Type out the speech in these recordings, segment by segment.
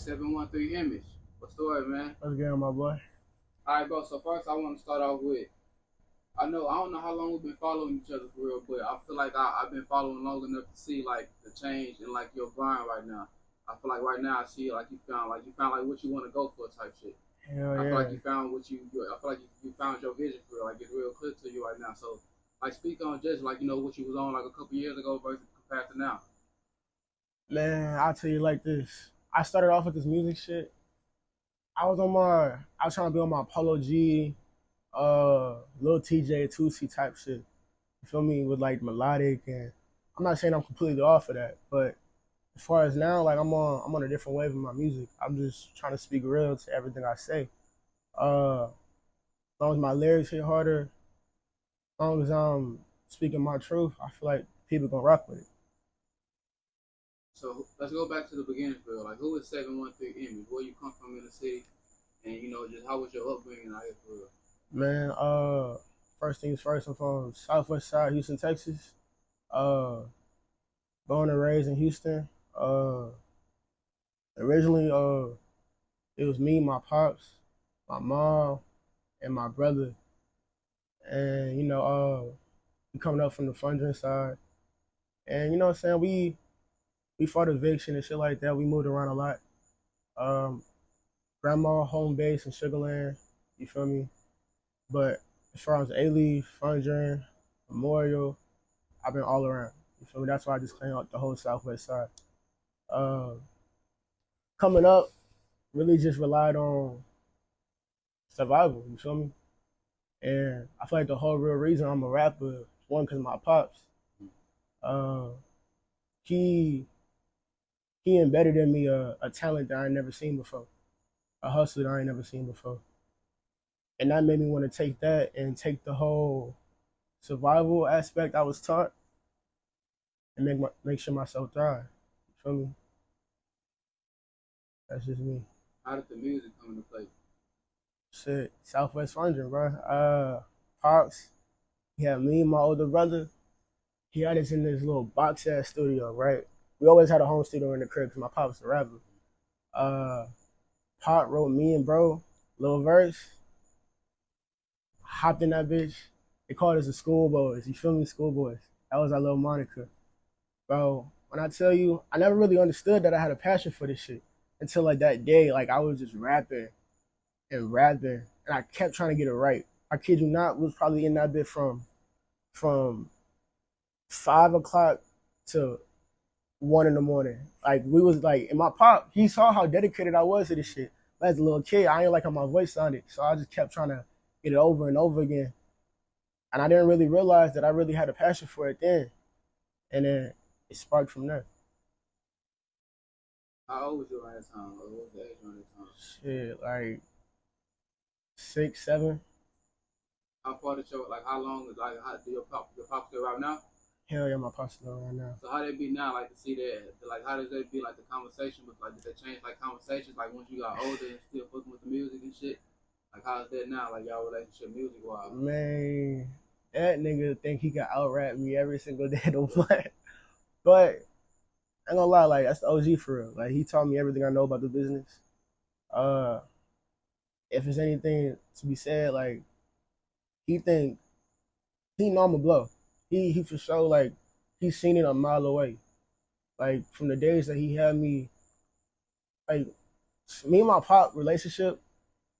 713Image. What's the word, man? What's good, my boy? Alright, bro, so first I want to start off with, I don't know how long we've been following each other for real, but I feel like I've been following long enough to see like the change in like your grind right now. I feel like right now I see like you found like what you want to go for type shit. Hell I yeah. feel like you found I feel like you found your vision for real. Like it's real clear to you right now. So like speak on just like what you was on like a couple years ago versus compared to now. Man, I'll tell you like this. I started off with this music shit. I was trying to be on my Polo G, Lil TJ, 2C type shit. You feel me? With like melodic, and I'm not saying I'm completely off of that, but as far as now, like I'm on a different wave of my music. I'm just trying to speak real to everything I say. As long as my lyrics hit harder, as long as I'm speaking my truth, I feel like people gonna rock with it. So let's go back to the beginning for real. Like who is 713Image? Where you come from in the city? And just how was your upbringing out here for real? Man, first things first, I'm from Southwest Side, Houston, Texas. Uh, Born and raised in Houston. Originally, it was me, my pops, my mom, and my brother. And we coming up from the Fundren side, and you know what I'm saying. We fought eviction and shit like that. We moved around a lot. Um, Grandma home base in Sugarland. You feel me? But as far as A-Leaf, Fundren, Memorial, I've been all around. You feel me? That's why I just claim out the whole Southwest side. Uh, Coming up, really just relied on survival. You feel me? And I feel like the whole real reason I'm a rapper, one, because my pops, uh, he he embedded in me a talent that I ain't never seen before, a hustle that I ain't never seen before, and that made me want to take that and take the whole survival aspect I was taught and make sure myself thrive. You feel me? That's just me. How did the music come into play? Shit, Southwest Funding, bro. Pops, he had me and my older brother. He had us in this little box ass studio, right? We always had a home studio in the crib because my pop was a rapper. Uh, Pop wrote me and bro little verse, hopped in that bitch. They called us the schoolboys. You feel me, schoolboys? That was our little moniker, bro. When I tell you, I never really understood that I had a passion for this shit until like that day. Like I was just rapping and rapping, and I kept trying to get it right. I kid you not, we was probably in that bit from 5 o'clock to 1 in the morning. Like we was like, and my pop, he saw how dedicated I was to this shit. But as a little kid, I ain't like how my voice sounded, so I just kept trying to get it over and over again. And I didn't really realize that I really had a passion for it then, and then it sparked from there. How old was you at that time? Or what was the age around that time? Shit, like 6, 7. How far did your how long like how do your pop still right now? Hell yeah, my pop's still right now. So how they be now, like to see that, like how does that be like the conversation with like did they change like conversations like once you got older and still fucking with the music and shit? Like how's that now, like y'all relationship music wise? Man, that nigga think he can out rap me every single day to play. But I ain't gonna lie, like that's the OG for real. Like he taught me everything I know about the business. Uh, if there's anything to be said, like he think he know I'm a blow. He for sure like he's seen it a mile away. Like from the days that he had me, like me and my pop relationship,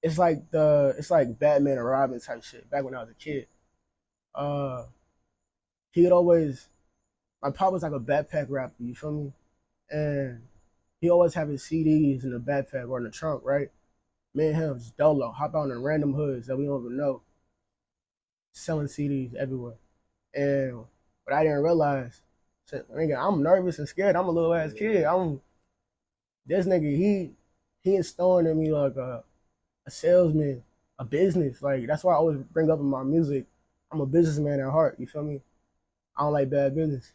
it's like Batman and Robin type shit. Back when I was a kid, uh, he'd always my pop was like a backpack rapper. You feel me? And he always have his CDs in the backpack or in the trunk, right? Me and him just dolo, hop out in random hoods that we don't even know, selling CDs everywhere. And what I didn't realize, nigga, I'm nervous and scared. I'm a little ass kid. I'm this nigga. He installing in me like a salesman, a business. Like that's why I always bring up in my music. I'm a businessman at heart. You feel me? I don't like bad business.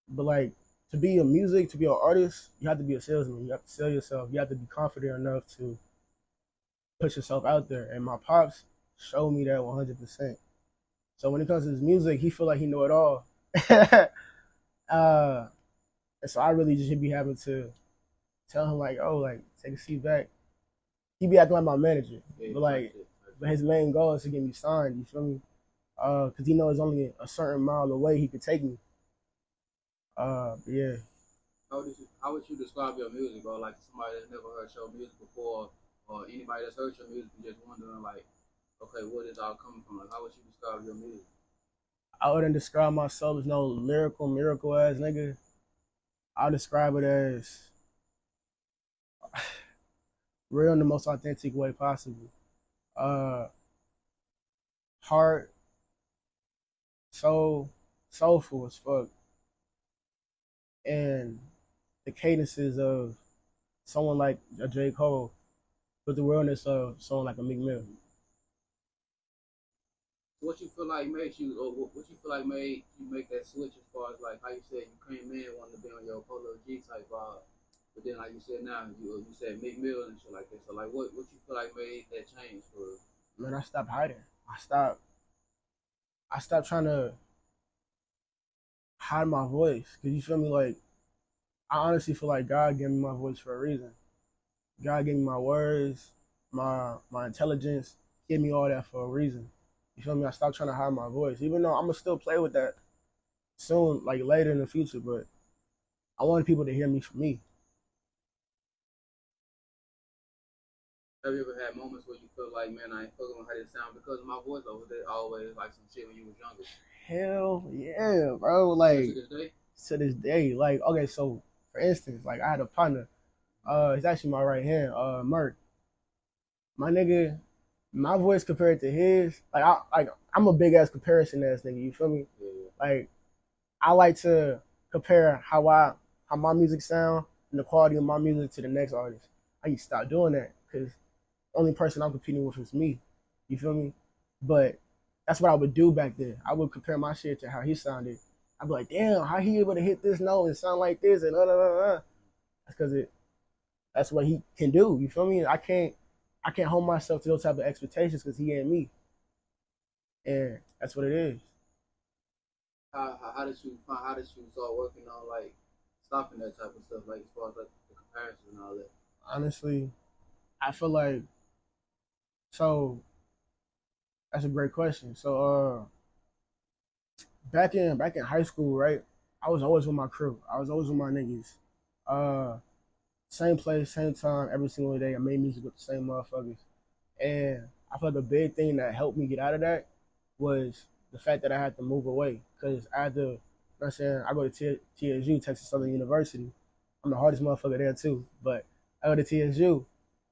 But like to be a music, to be an artist, you have to be a salesman. You have to sell yourself. You have to be confident enough to put yourself out there. And my pops showed me that 100%. So when it comes to his music, he feel like he know it all. And so I really just be having to tell him like, oh, like take a seat back. He be acting like my manager, but like, but his main goal is to get me signed. You feel me? Cause he knows only a certain mile away he could take me. Yeah. How would you describe your music, bro? Like somebody that's never heard your music before, or anybody that's heard your music and just wondering, like, okay, what is all coming from? Like, how would you describe your music? I wouldn't describe myself as no lyrical miracle ass nigga. I'll describe it as real in the most authentic way possible. Heart, soulful as fuck, and the cadences of someone like a J. Cole, with the realness of someone like a Meek Mill. What you feel like made you, or what you feel like made you make that switch as far as like how you said you came in wanting to be on your Polo G type vibe, but then like you said now you said Meek Mill and shit like that. So like what you feel like made that change for real? Man, I stopped hiding. I stopped trying to hide my voice. Cause you feel me? Like I honestly feel like God gave me my voice for a reason. God gave me my words, my intelligence, gave me all that for a reason. You feel me? I stopped trying to hide my voice, even though I'm gonna still play with that soon, like later in the future. But I wanted people to hear me for me. Have you ever had moments where you feel like, man, I ain't fucking with how this sound because of my voice, or was there always like some shit when you was younger? Hell yeah, bro. Like to this day? To this day. Like, okay, so for instance, like I had a partner, it's actually my right hand, Merk. My nigga, my voice compared to his, I'm a big ass comparison ass nigga, you feel me? Yeah. Like I like to compare how my music sound and the quality of my music to the next artist. I need to stop doing that because only person I'm competing with is me. You feel me? But that's what I would do back then. I would compare my shit to how he sounded. I'd be like, damn, how he able to hit this note and sound like this and That's because that's what he can do. You feel me? I can't hold myself to those type of expectations because he ain't me. And that's what it is. How did you start working on like stopping that type of stuff, like as far as like the comparison and all that? Honestly, I feel like so that's a great question. So back in high school, right? I was always with my crew. I was always with my niggas. Same place, same time, every single day. I made music with the same motherfuckers. And I feel like a big thing that helped me get out of that was the fact that I had to move away. Because I had to, you know what I'm saying, I go to TSU, Texas Southern University. I'm the hardest motherfucker there too. But I go to TSU,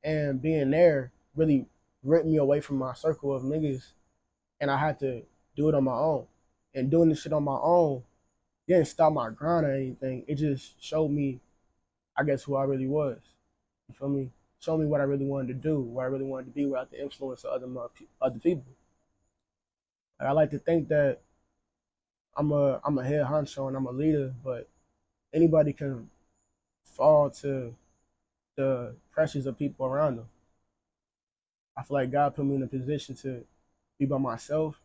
and being there really ripped me away from my circle of niggas. And I had to do it on my own. And doing this shit on my own didn't stop my grind or anything. It just showed me, I guess, who I really was. You feel me? Showed me what I really wanted to do, what I really wanted to be without the influence of other people. Like, I like to think that I'm a head honcho and I'm a leader, but anybody can fall to the pressures of people around them. I feel like God put me in a position to be by myself,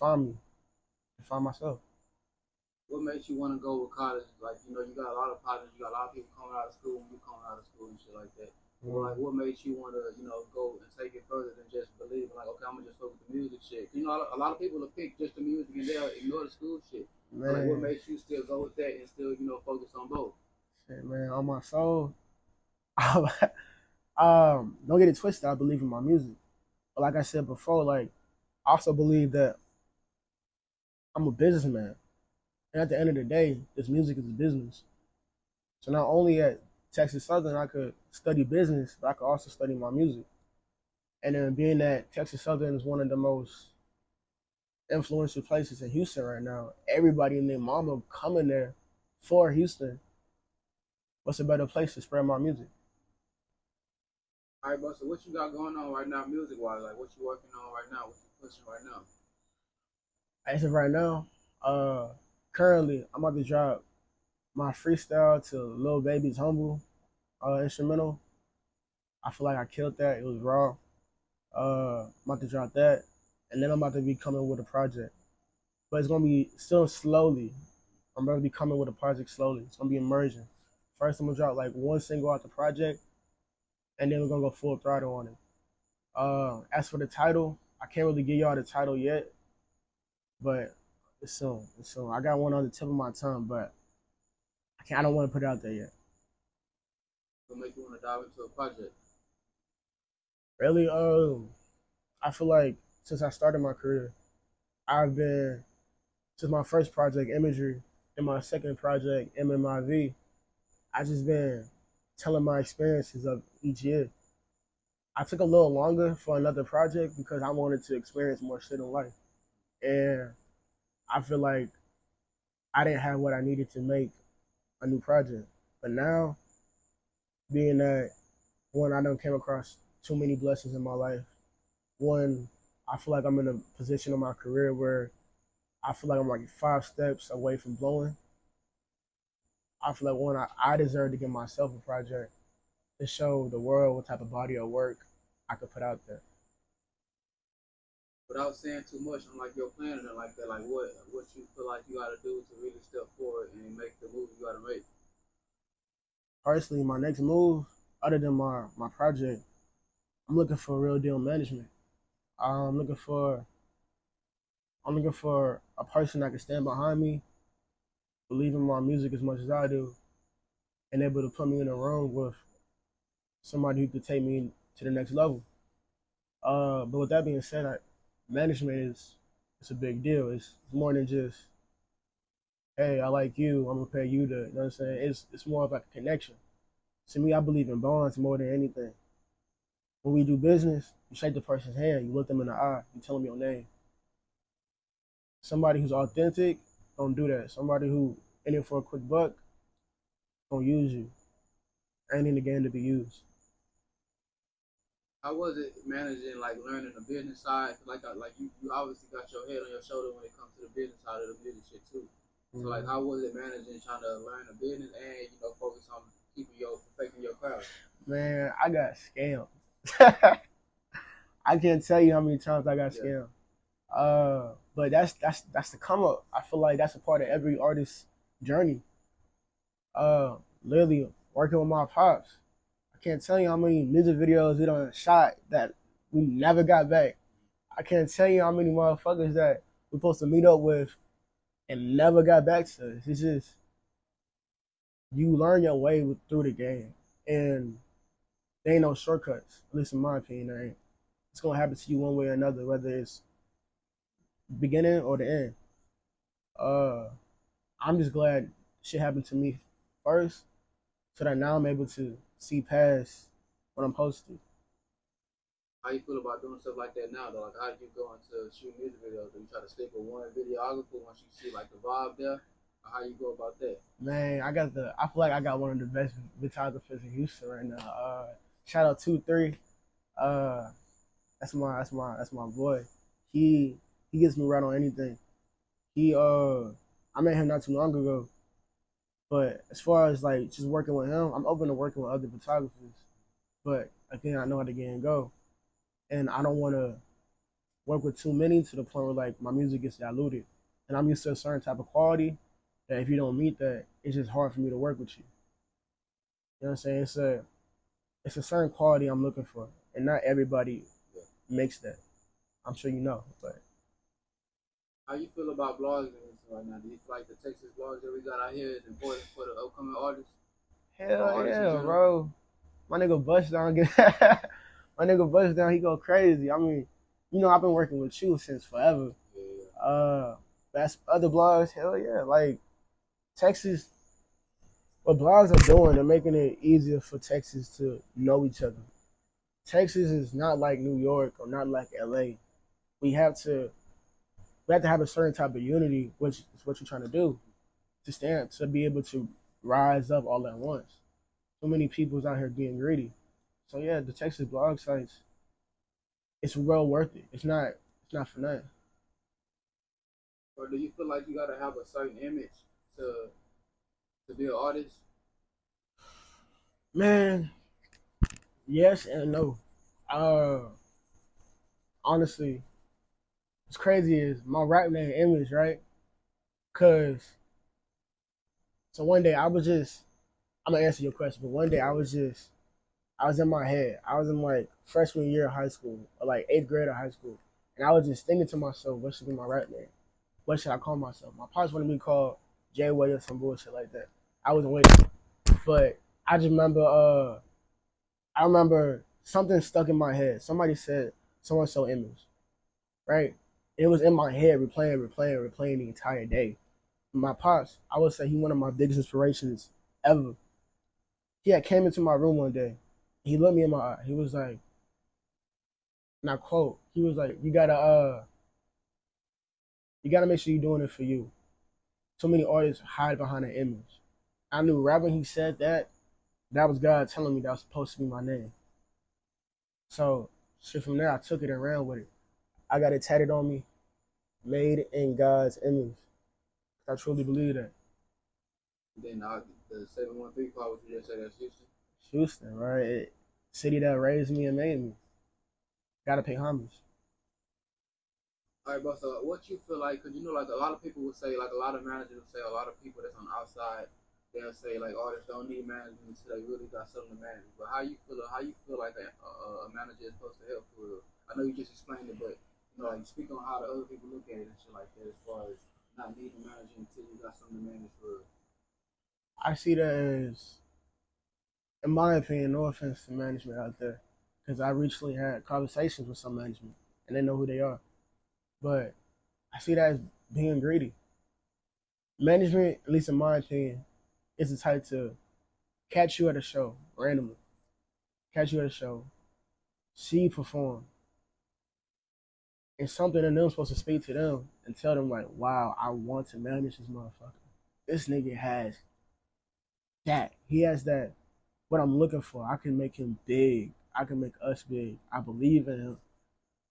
to find myself. What makes you want to go with college? Like, you know, you got a lot of partners, you got a lot of people coming out of school, and you coming out of school and shit like that. Or like, what makes you want to, you know, go and take it further than just believing, like, okay, I'm gonna just focus the music shit. You know, a lot of people will pick just the music and they'll ignore the school shit. Like, what makes you still go with that and still, you know, focus on both? Shit, man, on my soul. Don't get it twisted. I believe in my music, but like I said before, like I also believe that I'm a businessman, and at the end of the day, this music is a business. So not only at Texas Southern, I could study business, but I could also study my music. And then being that Texas Southern is one of the most influential places in Houston right now, everybody and their mama coming there for Houston. What's a better place to spread my music? All right, bro. So what you got going on right now, music wise? Like, what you working on right now? What you pushing right now? As of right now, currently I'm about to drop my freestyle to Lil Baby's Humble instrumental. I feel like I killed that. It was raw. I'm about to drop that, and then I'm about to be coming with a project. But it's gonna be still slowly. I'm about to be coming with a project slowly. It's gonna be emerging First, I'm gonna drop like one single out the project, and then we're gonna go full throttle on it. As for the title, I can't really give y'all the title yet, but it's soon. It's soon. I got one on the tip of my tongue, but I don't want to put it out there yet. What make you want to dive into a project? Really, I feel like since I started my career, I've been since my first project, Imagery, and my second project, MMIV, I just been telling my experiences of each year. I took a little longer for another project because I wanted to experience more shit in life. And I feel like I didn't have what I needed to make a new project. But now, being that one, I done came across too many blessings in my life. One, I feel like I'm in a position in my career where I feel like I'm like 5 steps away from blowing. I feel like one, I deserve to give myself a project to show the world what type of body of work I could put out there. Without saying too much on like your plan and like that, like what you feel like you gotta do to really step forward and make the move you gotta make. Personally, my next move, other than my project, I'm looking for real deal management. I'm looking for a person that can stand behind me, believe in my music as much as I do, and able to put me in a room with somebody who could take me to the next level. But with that being said, management it's a big deal. It's more than just, hey, I like you, I'm gonna pay you to, you know what I'm saying? It's more of like a connection. To me, I believe in bonds more than anything. When we do business, you shake the person's hand, you look them in the eye, you tell them your name. Somebody who's authentic, don't do that. Somebody who in it for a quick buck, gonna use you. Ain't in the game to be used. How was it managing, like learning the business side? Like you obviously got your head on your shoulder when it comes to the business side of the business shit too. So like, how was it managing trying to learn the business and focus on perfecting your craft? Man, I got scammed. I can't tell you how many times I got scammed. But that's the come up. I feel like that's a part of every artist's journey. Literally working with my pops. I can't tell you how many music videos we done shot that we never got back. I can't tell you how many motherfuckers that we're supposed to meet up with and never got back to us. It's just, you learn your way through the game. And there ain't no shortcuts. At least in my opinion, there ain't. It's going to happen to you one way or another, whether it's beginning or the end. I'm just glad shit happened to me first, so that now I'm able to see past what I'm supposed to. How you feel about doing stuff like that now, though? Like, how do you go into shoot music videos? Do you try to stick with one videographer once you see like the vibe there? Or how you go about that? Man, I feel like I got one of the best photographers in Houston right now. Shout out 2-3. That's my boy. He gets me right on anything. I met him not too long ago. But as far as like just working with him, I'm open to working with other photographers. But again, I know how the game go. And I don't want to work with too many to the point where like my music gets diluted. And I'm used to a certain type of quality that if you don't meet that, it's just hard for me to work with you. You know what I'm saying? It's a certain quality I'm looking for. And not everybody makes that. I'm sure you know. But how you feel about blogging right now? Do you feel like the Texas blogs that we got out here is important for the upcoming artists? Hell yeah, bro. My nigga Busttdown my nigga Busttdown, he go crazy. I mean, I've been working with you since forever. Yeah. That's other blogs, hell yeah. Like Texas, what blogs are doing, they're making it easier for Texas to know each other. Texas is not like New York or not like LA. We have to have a certain type of unity, which is what you're trying to do, to be able to rise up all at once. So many people's out here being greedy. So yeah, the Texas blog sites, it's well worth it. It's not for nothing. Or do you feel like you gotta have a certain image to be an artist? Man, yes and no. Honestly, what's crazy is my rap name Image, right? So one day I was just I'm gonna answer your question, but one day I was in my head. I was in like freshman year of high school, or like 8th grade of high school, and I was just thinking to myself, what should be my rap name? What should I call myself? My pops wanted me to call Jay Way or some bullshit like that. I wasn't with it, but I just remember, I remember something stuck in my head. Somebody said so image, right? It was in my head, replaying the entire day. My pops, I would say he one of my biggest inspirations ever. He had came into my room one day. He looked me in my eye. He was like, and I quote, he was like, you gotta make sure you're doing it for you. So many artists hide behind an image. I knew right when he said that, that was God telling me that was supposed to be my name. So shit from there, I took it and ran with it. I got it tatted on me, made in God's image. I truly believe that. Then the 713 part, what you just said, that's Houston. Houston, right? City that raised me and made me. Gotta pay homage. All right, bro. So, what you feel like? Cause you know, like a lot of people would say, like a lot of managers would say, a lot of people that's on the outside, they'll say like artists don't need management until they really got something to manage. But how you feel? How you feel like a manager is supposed to help for real? I know you just explained it, but you know, like speak on how the other people look at it and shit like that, as far as not needing management until you got something to manage for real. I see that as, in my opinion, no offense to management out there, because I recently had conversations with some management and they know who they are. But I see that as being greedy. Management, at least in my opinion, is the type to catch you at a show randomly, catch you at a show, see you perform, and something in them supposed to speak to them and tell them like, "Wow, I want to manage this motherfucker. This nigga has that. He has that. What I'm looking for. I can make him big. I can make us big. I believe in him."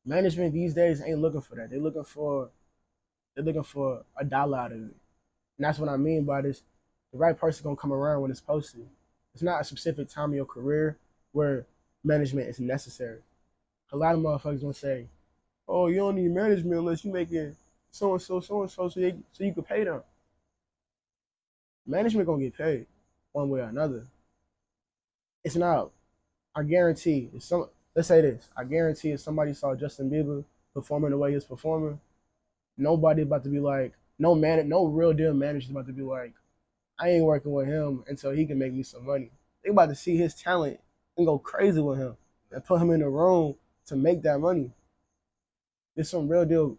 Management these days ain't looking for that. They're looking for a dollar out of it. And that's what I mean by this. The right person gonna come around when it's posted. It's not a specific time in your career where management is necessary. A lot of motherfuckers gonna say, "Oh, you don't need management unless you making so and so, so you can pay them." Management gonna get paid one way or another. It's not. I guarantee. If some, let's say this. I guarantee if somebody saw Justin Bieber performing the way he's performing, nobody about to be like, no real deal manager about to be like, I ain't working with him until he can make me some money. They about to see his talent and go crazy with him and put him in the room to make that money. There's some real deal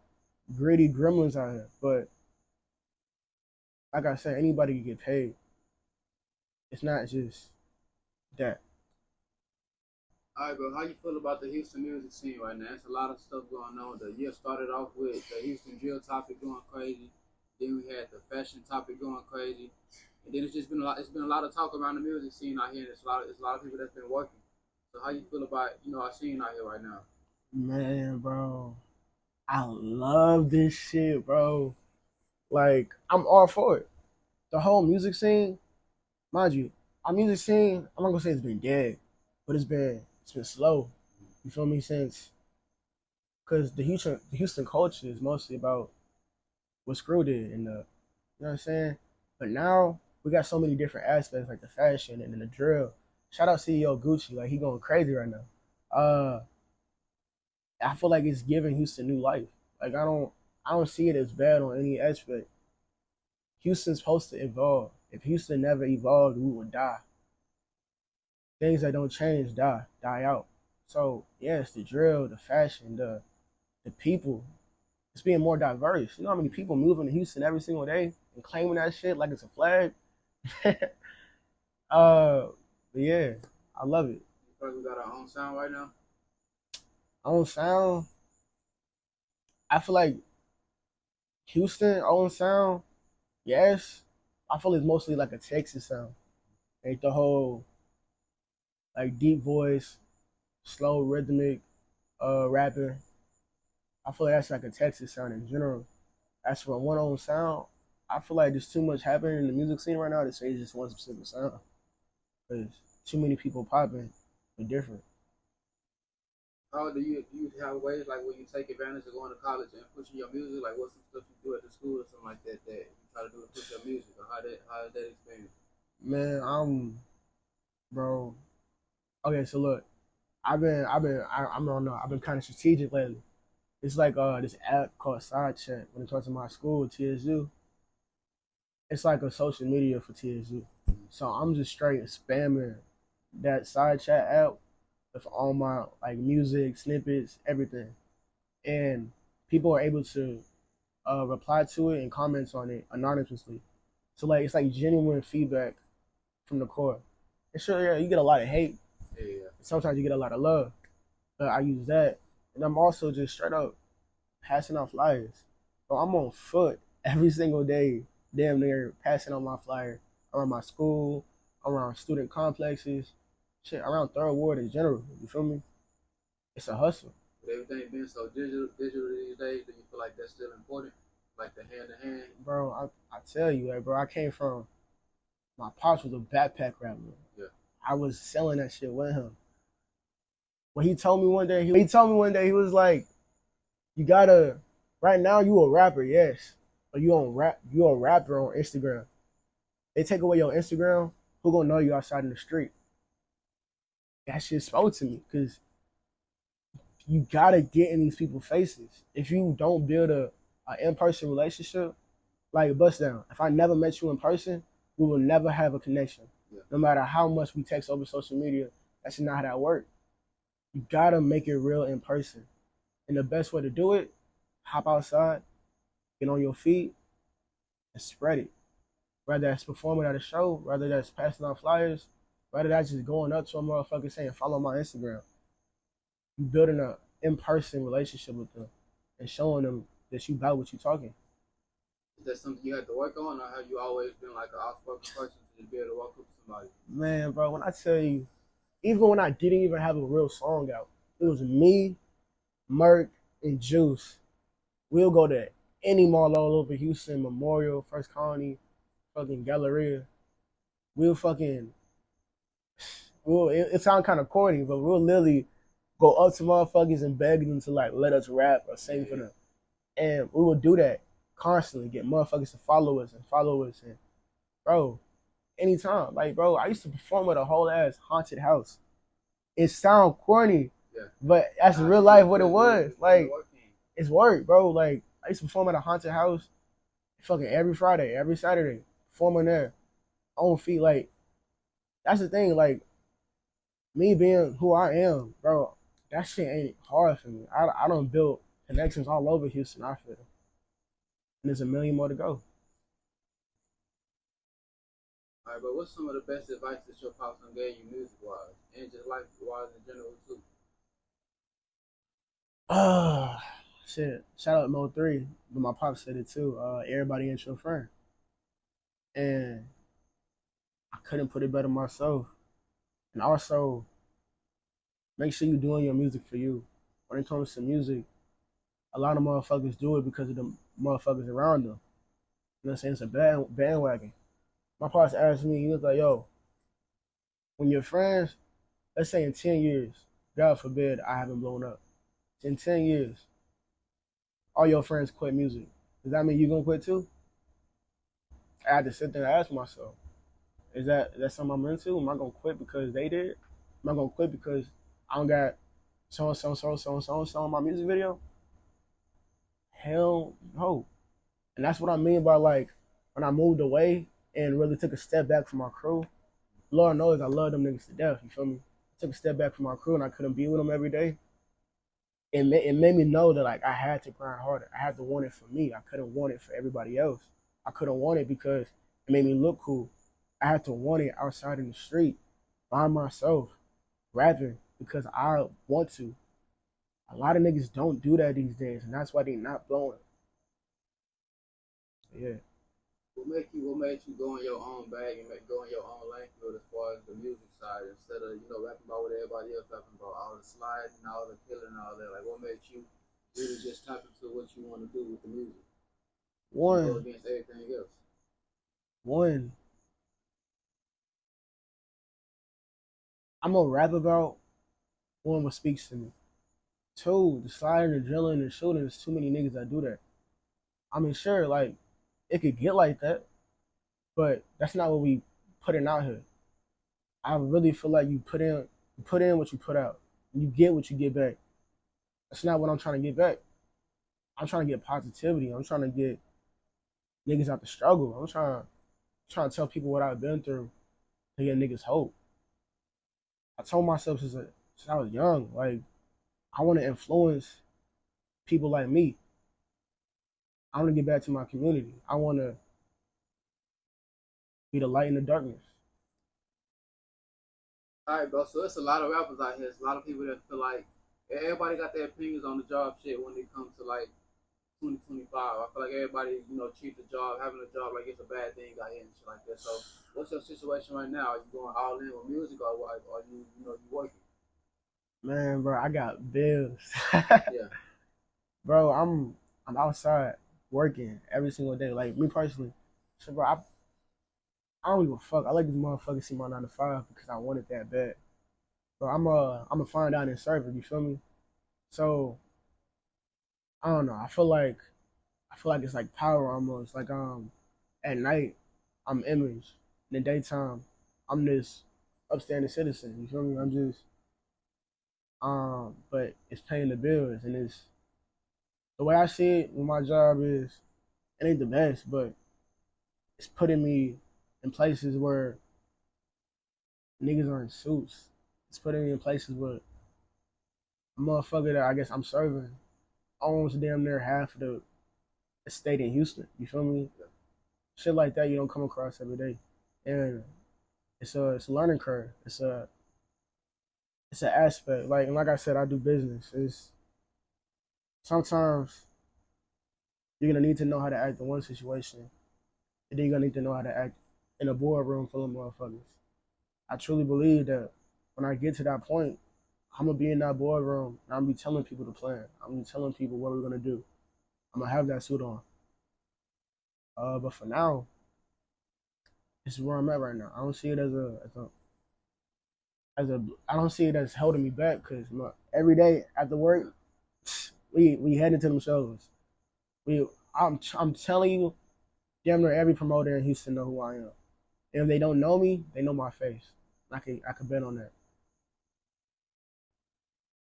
greedy gremlins out here, but like I said, anybody can get paid. It's not just that. All right, bro. How you feel about the Houston music scene right now? There's a lot of stuff going on. The year started off with the Houston drill topic going crazy. Then we had the fashion topic going crazy, and then it's just been a lot. It's been a lot of talk around the music scene out here. It's a lot of people that's been working. So how you feel about our scene out here right now? Man, bro, I love this shit, bro. Like, I'm all for it. The whole music scene, mind you, our music scene, I'm not gonna say it's been dead, but it's been slow. You feel me? Since because the Houston culture is mostly about what Screw did and you know what I'm saying. But now we got so many different aspects like the fashion and then the drill. Shout out CEO Gucci, like he going crazy right now. I feel like it's giving Houston new life. Like I don't see it as bad on any aspect. Houston's supposed to evolve. If Houston never evolved, we would die. Things that don't change die out. So yes, the drill, the fashion, the people, it's being more diverse. You know how many people moving to Houston every single day and claiming that shit like it's a flag? But yeah, I love it. You feel like we got our own sound right now? Own sound, I feel like Houston own sound, yes. I feel it's mostly like a Texas sound. Like the whole like deep voice, slow rhythmic rapping. I feel like that's like a Texas sound in general. As for one own sound, I feel like there's too much happening in the music scene right now to say it's just one specific sound. Because too many people popping are different. How do you have ways like where you take advantage of going to college and pushing your music? Like what's some stuff you do at the school or something like that that you try to do to push your music? Or how did that experience? Man, bro. Okay, so look, I don't know. I've been kind of strategic lately. It's like this app called Side Chat. When it comes to my school, TSU, it's like a social media for TSU. So I'm just straight spamming that Side Chat app with all my like music snippets, everything, and people are able to reply to it and comments on it anonymously. So like it's like genuine feedback from the core. And sure, yeah, you get a lot of hate. Yeah. Sometimes you get a lot of love. But I use that, and I'm also just straight up passing out flyers. So I'm on foot every single day, damn near passing on my flyer around my school, around student complexes, shit, around Third Ward in general. You feel me? It's a hustle. With everything being so digital these days, do you feel like that's still important? Like the hand to hand? Bro, I tell you, like, bro, I came from, my pops was a backpack rapper. Yeah. I was selling that shit with him. When he told me one day, he was like, you gotta, right now you a rapper, yes, but you a rapper on Instagram. They take away your Instagram, who gonna know you outside in the street? That shit spoke to me because you gotta get in these people's faces. If you don't build a in-person relationship, like Busttdown, if I never met you in person, we will never have a connection. Yeah. No matter how much we text over social media, that's not how that works. You gotta make it real in person. And the best way to do it, hop outside, get on your feet, and spread it. Whether that's performing at a show, whether that's passing out flyers, whether that's just going up to a motherfucker saying, follow my Instagram. You building a in-person relationship with them and showing them that you about what you talking. Is that something you had to work on, or have you always been like an outspoken person to be able to walk up to somebody? Man, bro, when I tell you, even when I didn't even have a real song out, it was me, Merk, and Juice. We'll go to any mall all over Houston, Memorial, First Colony, fucking Galleria. We'll fucking, it sounds kind of corny, but we'll literally go up to motherfuckers and beg them to like let us rap or sing for them. And we will do that constantly, get motherfuckers to follow us. And bro, anytime. Like, bro, I used to perform at a whole ass haunted house. It sound corny, yeah, but that's real life what it was. Like, it's work, bro. Like, I used to perform at a haunted house fucking every Friday, every Saturday, performing there on feet. Like, that's the thing. Like, me being who I am, bro, that shit ain't hard for me. I don't build connections all over Houston, I feel. And there's a million more to go. All right, but what's some of the best advice that your pops gave you music-wise, and just life-wise in general too? Shit. Shout out Mo 3, but my pop said it too. Everybody ain't your friend. And I couldn't put it better myself. And also, make sure you're doing your music for you. When it comes to music, a lot of motherfuckers do it because of the motherfuckers around them. You know what I'm saying? It's a bandwagon. My pops asked me, he was like, yo, when your friends, let's say in 10 years, God forbid I haven't blown up. In 10 years, all your friends quit music. Does that mean you gonna quit too? I had to sit there and ask myself, is that something I'm into? Am I gonna quit because they did? Am I gonna quit because I don't got so on my music video? Hell no. And that's what I mean by like when I moved away and really took a step back from my crew. Lord knows I love them niggas to death, you feel me? I took a step back from my crew and I couldn't be with them every day. It made me know that like I had to grind harder. I had to want it for me. I couldn't want it for everybody else. I couldn't want it because it made me look cool. I had to want it outside in the street by myself, rapping because I want to. A lot of niggas don't do that these days, and that's why they not blowing. Yeah. What made you go in your own bag and go in your own lane field as far as the music side instead of rapping about what everybody else rapping about, all the sliding, all the killing, all that? Like, what made you really just tap into what you want to do with the music? Go against everything else. One, I'm gonna rap about one what speaks to me. Two, the sliding, the drilling, the shooting. There's too many niggas that do that. I mean, sure, like it could get like that, but that's not what we putting out here. I really feel like you put in what you put out. You get what you get back. That's not what I'm trying to get back. I'm trying to get positivity. I'm trying to get niggas out the struggle. I'm trying to tell people what I've been through to get niggas hope. I told myself since I was young, like, I want to influence people like me. I want to get back to my community. I want to be the light in the darkness. All right, bro. So it's a lot of rappers out here. It's a lot of people that feel like everybody got their opinions on the job shit when it comes to like 2025. I feel like everybody, treat the job, having a job like it's a bad thing out here and shit like that. So what's your situation right now? Are you going all in with music or you working? Man, bro, I got bills. Yeah. Bro, I'm outside working every single day. Like, me personally. So, bro, I don't give a fuck. I let these motherfuckers see my 9 to 5 because I want it that bad. But I'm a fine dining server, you feel me? So I don't know. I feel like it's like power almost. Like at night I'm Image. In the daytime I'm this upstanding citizen. You feel me? I'm just but it's paying the bills, and it's the way I see it with my job is it ain't the best, but it's putting me in places where niggas are in suits. It's putting me in places where a motherfucker that I guess I'm serving owns damn near half of the estate in Houston. You feel me? Shit like that you don't come across every day, and it's a learning curve. It's an aspect. Like I said, I do business. It's sometimes you're gonna need to know how to act in one situation, and then you're gonna need to know how to act in a boardroom full of motherfuckers. I truly believe that when I get to that point, I'm gonna be in that boardroom and I'm gonna be telling people the plan. I'm gonna be telling people what we're gonna do. I'm gonna have that suit on. But for now, this is where I'm at right now. I don't see it I don't see it as holding me back, because every day after work, we heading to them shows. I'm telling you, damn near every promoter in Houston know who I am. And if they don't know me, they know my face. I could bet on that.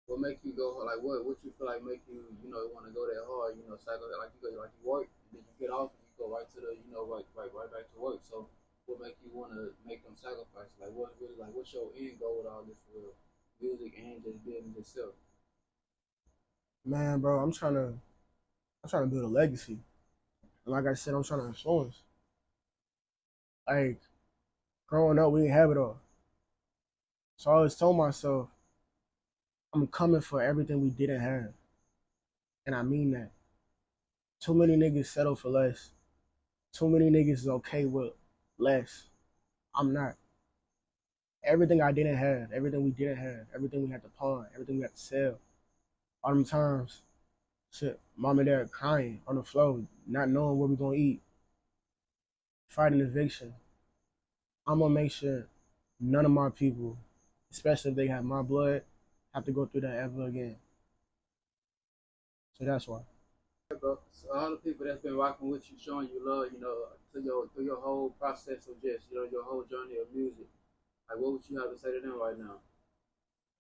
What make you go like what you feel like make you want to go that hard? Cycle like you work and then you get off and you go right to the right back to work. So what make you want to make them sacrifices? Like what's your end goal with all this for music and just building yourself? Man, bro, I'm trying to build a legacy. And like I said, I'm trying to influence. Like, growing up, we didn't have it all. So I always told myself, I'm coming for everything we didn't have. And I mean that. Too many niggas settle for less. Too many niggas is okay with less. I'm not. Everything I didn't have, everything we didn't have, everything we had to pawn, everything we had to sell. All them times, shit, mom and dad crying on the floor, not knowing what we're gonna eat, fighting eviction. I'm gonna make sure none of my people, especially if they have my blood, have to go through that ever again. So that's why. Bro, so all the people that's been rocking with you, showing you love, through your whole process of just, your whole journey of music. Like, what would you have to say to them right now?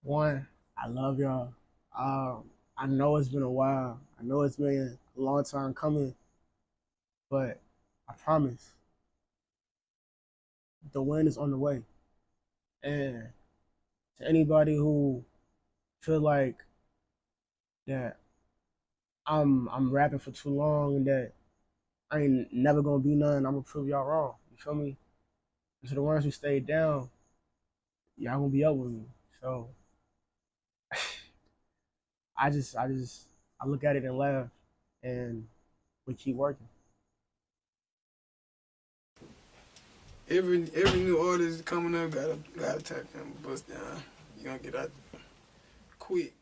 One, I love y'all. I know it's been a while. I know it's been a long time coming, but I promise the win is on the way. And to anybody who feel like that I'm rapping for too long and that I ain't never gonna be none, I'm gonna prove y'all wrong. You feel me? And to the ones who stayed down, y'all gonna be up with me. So I look at it and laugh, and we keep working. Every new artist coming up gotta tap in Busttdown. You gonna get out there quick.